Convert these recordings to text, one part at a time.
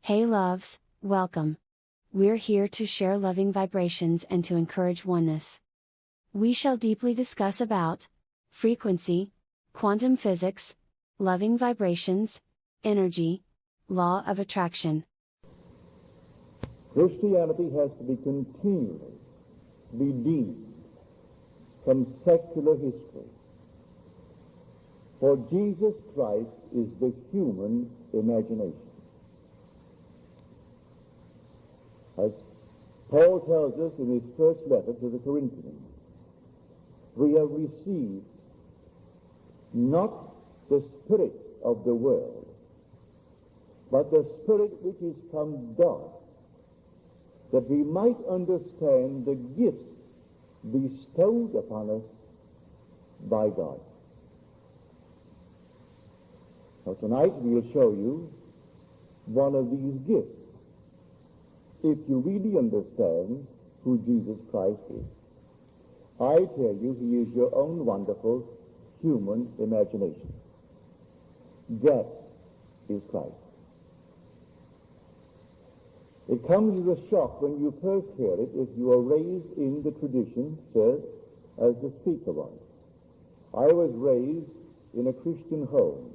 Hey loves, welcome. We're here to share loving vibrations and to encourage oneness. We shall deeply discuss about frequency, quantum physics, loving vibrations, energy, law of attraction. Christianity has to be continually redeemed from secular history. For Jesus Christ is the human imagination. As Paul tells us in his first letter to the Corinthians, we have received not the spirit of the world, but the Spirit which is from God, that we might understand the gifts bestowed upon us by God. Now tonight we will show you one of these gifts, if you really understand who Jesus Christ is. I tell you, he is your own wonderful human imagination. That is Christ. It comes as a shock when you first hear it if you are raised in the tradition, sir, as the speaker was. I was raised in a Christian home.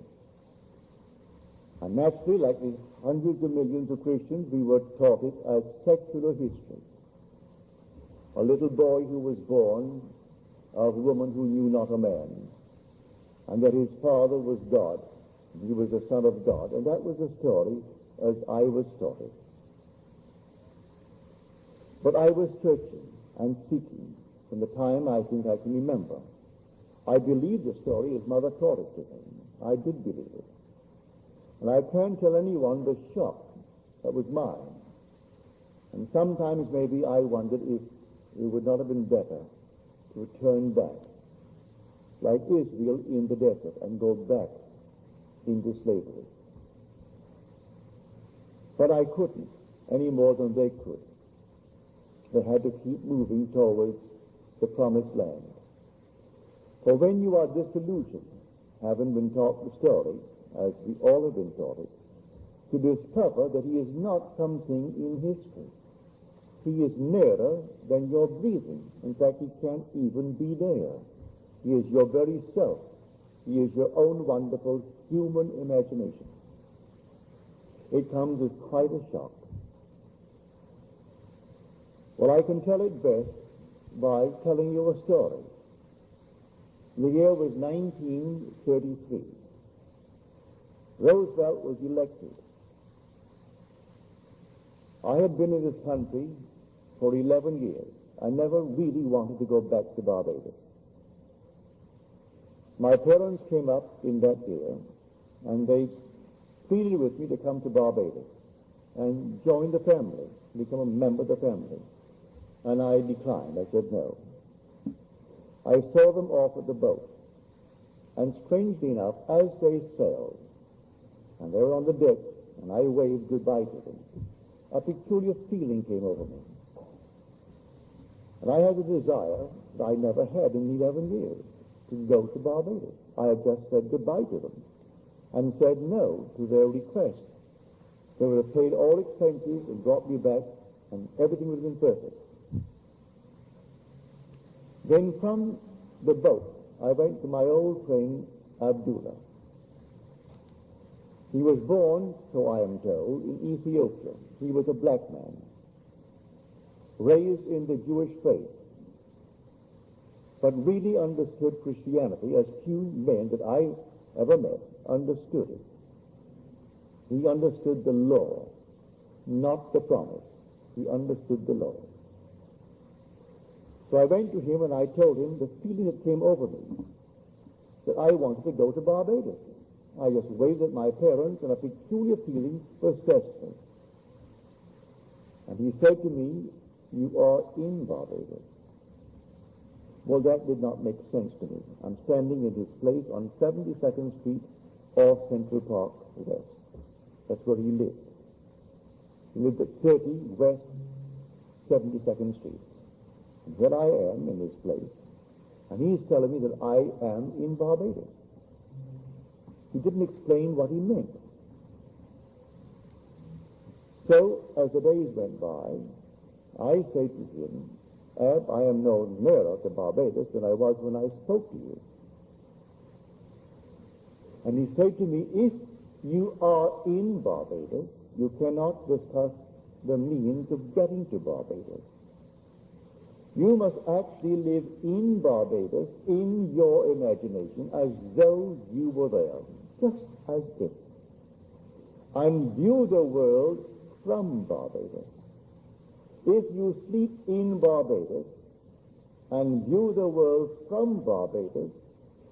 And naturally, like the hundreds of millions of Christians, we were taught it as secular history. A little boy who was born of a woman who knew not a man, and that his father was God, he was the Son of God, and that was the story as I was taught it. But I was searching and seeking from the time I think I can remember. I believed the story as Mother taught it to him. I did believe it. And I can't tell anyone the shock that was mine. And sometimes maybe I wondered if it would not have been better to turn back, like Israel in the desert, and go back into slavery. But I couldn't, any more than they could. They had to keep moving towards the promised land. For when you are disillusioned, having been taught the story, as we all have been taught it, to discover that he is not something in history. He is nearer than your breathing. In fact, he can't even be there. He is your very self. He is your own wonderful human imagination. It comes as quite a shock. Well, I can tell it best by telling you a story. The year was 1933. Roosevelt was elected. I had been in this country for 11 years. I never really wanted to go back to Barbados. My parents came up in that year, and they pleaded with me to come to Barbados and join the family, become a member of the family. And I declined. I said no. I saw them off at the boat, and strangely enough, as they sailed, and they were on the deck, and I waved goodbye to them, a peculiar feeling came over me. And I had a desire that I never had in 11 years, to go to Barbados. I had just said goodbye to them, and said no to their request. They would have paid all expenses and brought me back, and everything would have been perfect. Then from the boat, I went to my old friend, Abdullah. He was born, so I am told, in Ethiopia. He was a black man, raised in the Jewish faith, but really understood Christianity as few men that I ever met understood it. He understood the law, not the promise. He understood the law. So I went to him and I told him the feeling that came over me, that I wanted to go to Barbados. I just waved at my parents, and a peculiar feeling possessed me. And he said to me, "You are in Barbados." Well, that did not make sense to me. I'm standing in his place on 72nd Street off Central Park West. That's where he lived. He lived at 30 West 72nd Street. And there I am in this place, and he's telling me that I am in Barbados. He didn't explain what he meant. So, as the days went by, I said to him, Ab, I am no nearer to Barbados than I was when I spoke to you. And he said to me, if you are in Barbados, you cannot discuss the means of getting to Barbados. You must actually live in Barbados, in your imagination, as though you were there, just as if, and view the world from Barbados. If you sleep in Barbados and view the world from Barbados,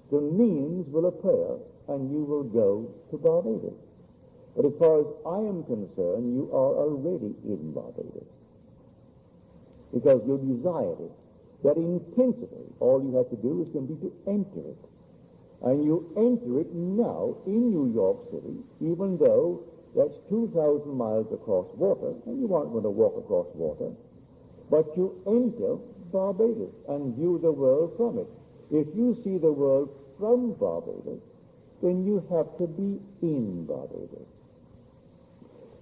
the means will appear and you will go to Barbados. But as far as I am concerned, you are already in Barbados, because you desired it. That intensity, all you have to do is simply to enter it. And you enter it now in New York City, even though that's 2,000 miles across water, and you aren't going to walk across water, but you enter Barbados and view the world from it. If you see the world from Barbados, then you have to be in Barbados.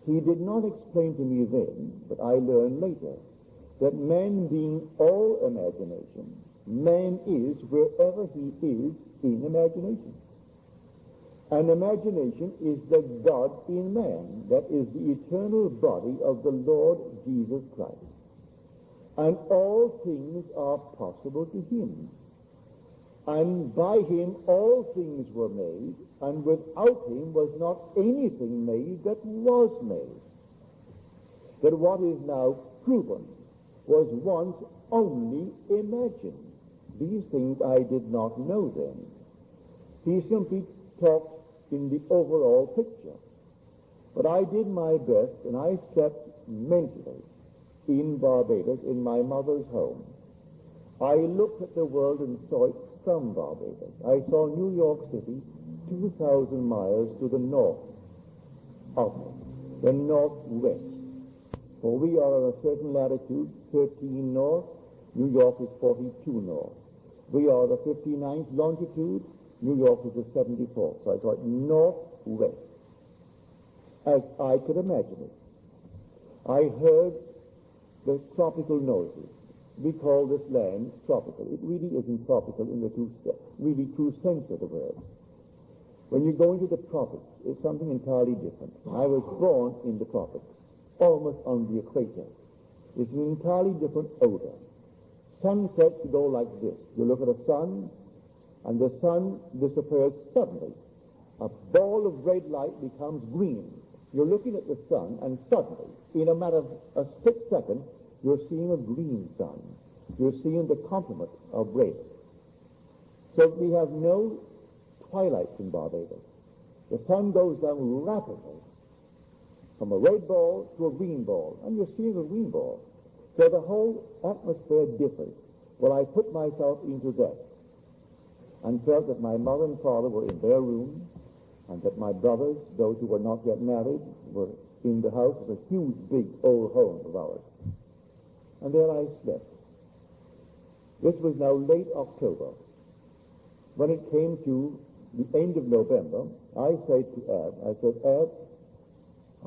He did not explain to me then, but I learned later, that man being all imagination, man is wherever he is in imagination. And imagination is the God in man, that is the eternal body of the Lord Jesus Christ. And all things are possible to him. And by him all things were made, and without him was not anything made that was made. That what is now proven was once only imagined. These things I did not know then. He simply talked in the overall picture. But I did my best, and I stepped mentally in Barbados, in my mother's home. I looked at the world and saw it from Barbados. I saw New York City 2,000 miles to the north of me, the northwest. For we are on a certain latitude, 13 north, New York is 42 north. We are the 59th longitude, New York is the 74th. So I thought northwest, as I could imagine it. I heard the tropical noises. We call this land tropical. It really isn't tropical in the true sense of the word. When you go into the tropics, it's something entirely different. I was born in the tropics, almost on the equator. It's an entirely different odor. Sunsets go like this. You look at a sun, and the sun disappears suddenly. A ball of red light becomes green. You're looking at the sun, and suddenly, in a matter of a split second, you're seeing a green sun. You're seeing the complement of red. So we have no twilights in Barbados. The sun goes down rapidly from a red ball to a green ball, and you're seeing a green ball. So the whole atmosphere differs. Well, I put myself into that and felt that my mother and father were in their room, and that my brothers, those who were not yet married, were in the house of a huge, big, old home of ours. And there I slept. This was now late October. When it came to the end of November, I said to Ab,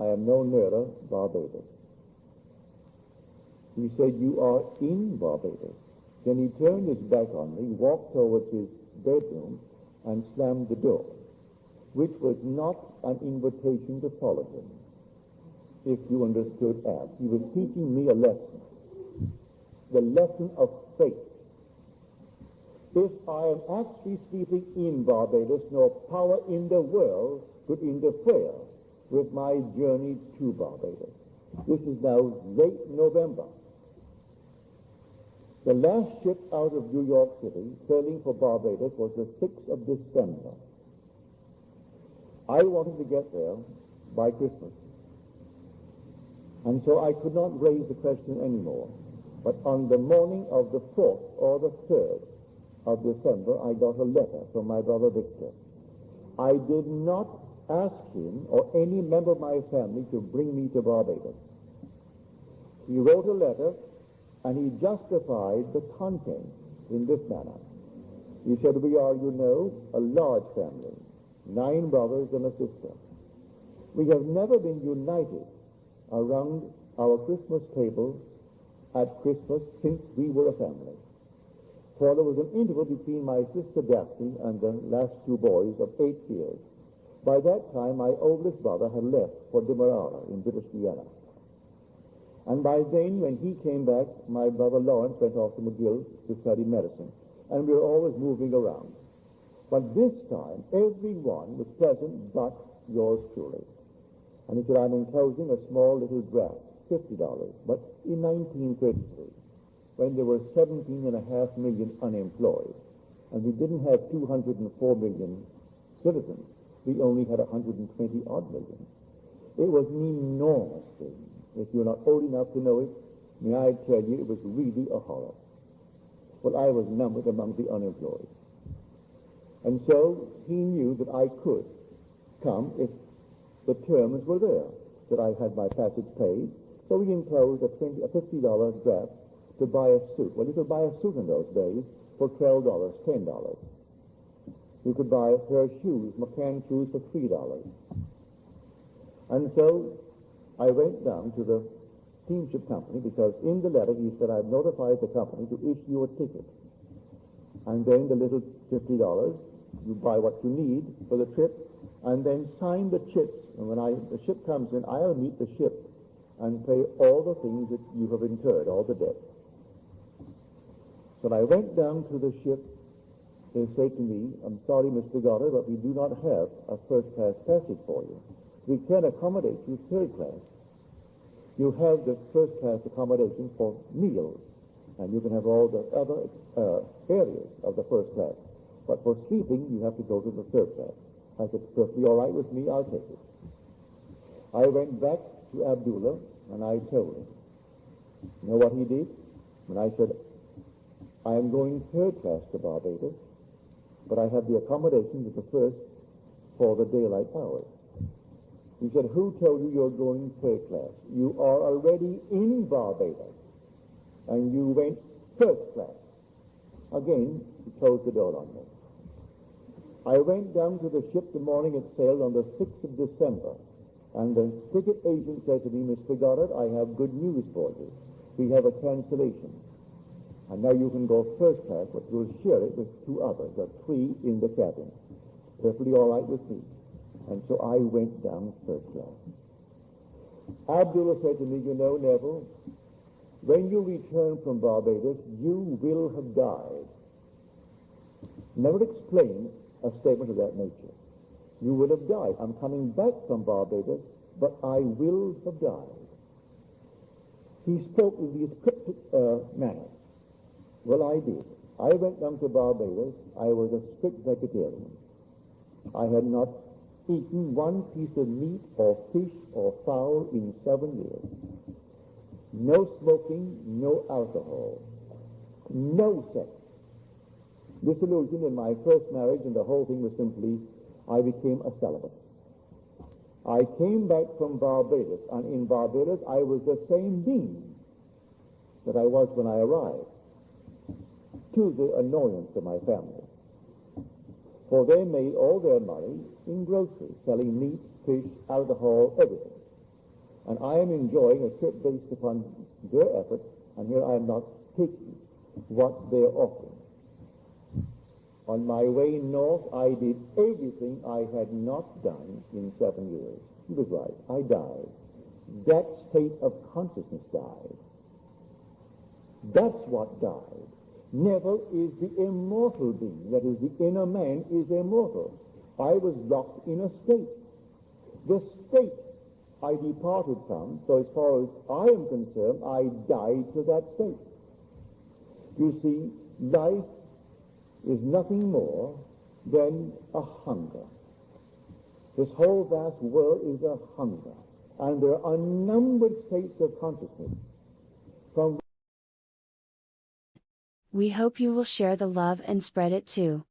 I am no nearer Barbados. He said, you are in Barbados. Then he turned his back on me, walked towards his bedroom, and slammed the door, which was not an invitation to follow him, if you understood Ab. He was teaching me a lesson, the lesson of faith. If I am actually sleeping in Barbados, no power in the world could interfere with my journey to Barbados. This is now late November. The last ship out of New York City, sailing for Barbados, was the 6th of December. I wanted to get there by Christmas. And so I could not raise the question anymore. But on the morning of the 4th or the 3rd of December, I got a letter from my brother Victor. I did not ask him or any member of my family to bring me to Barbados. He wrote a letter, and he justified the content in this manner. He said, we are, you know, a large family, 9 brothers and a sister. We have never been united around our Christmas table at Christmas since we were a family. For there was an interval between my sister Daphne and the last two boys of 8 years. By that time, my oldest brother had left for Demerara in British Guiana. And by then, when he came back, my brother Lawrence went off to McGill to study medicine. And we were always moving around. But this time, everyone was present but yours truly. And he said, I'm enclosing a small little draft, $50. But in 1933, when there were 17.5 million unemployed, and we didn't have 204 million citizens, we only had 120-odd million. It was an enormous thing. If you're not old enough to know it, may I tell you, it was really a horror. But I was numbered among the unemployed. And so he knew that I could come if the terms were there, that I had my passage paid. So he enclosed a $50 draft to buy a suit. Well, you could buy a suit in those days for $12, $10. You could buy a pair of shoes, McCann shoes, for $3. And so I went down to the steamship company, because in the letter he said, I've notified the company to issue a ticket. And then the little $50, you buy what you need for the trip, and then sign the chips. And when the ship comes in, I'll meet the ship and pay all the things that you have incurred, all the debt. So I went down to the ship. They said to me, I'm sorry, Mr. Goddard, but we do not have a first-class passage for you. We can accommodate you third class. You have the first-class accommodation for meals, and you can have all the other areas of the first class. But for sleeping, you have to go to the third class. I said, perfectly all right with me, I'll take it. I went back to Abdullah, and I told him. You know what he did? When I said, I am going third class to Barbados, but I have the accommodation with the first for the daylight hours. He said, who told you you're going third class? You are already in Barbados, and you went first class. Again, he closed the door on me. I went down to the ship the morning it sailed on the 6th of December, and the ticket agent said to me, Mr. Goddard, I have good news for you. We have a cancellation. And now you can go first class, but you'll share it with 2 others. There are 3 in the cabin. Perfectly all right with me. And so I went down first class. Abdullah said to me, you know, Neville, when you return from Barbados, you will have died. Never explained a statement of that nature. You will have died. I'm coming back from Barbados, but I will have died. He spoke in these cryptic manner. Well, I did. I went down to Barbados. I was a strict vegetarian. I had not eaten one piece of meat or fish or fowl in 7 years. No smoking, no alcohol, no sex. Disillusioned in my first marriage, and the whole thing was simply, I became a celibate. I came back from Barbados, and in Barbados I was the same being that I was when I arrived, to the annoyance of my family. For they made all their money in groceries, selling meat, fish, alcohol, everything. And I am enjoying a trip based upon their efforts, and here I am not taking what they are offering. On my way north, I did everything I had not done in 7 years. He was right. I died. That state of consciousness died. That's what died. Neville is the immortal being. That is, the inner man is immortal. I was locked in a state. The state I departed from, so as far as I am concerned, I died to that state. You see, life is nothing more than a hunger. This whole vast world is a hunger. And there are unnumbered states of consciousness. From We hope you will share the love and spread it too.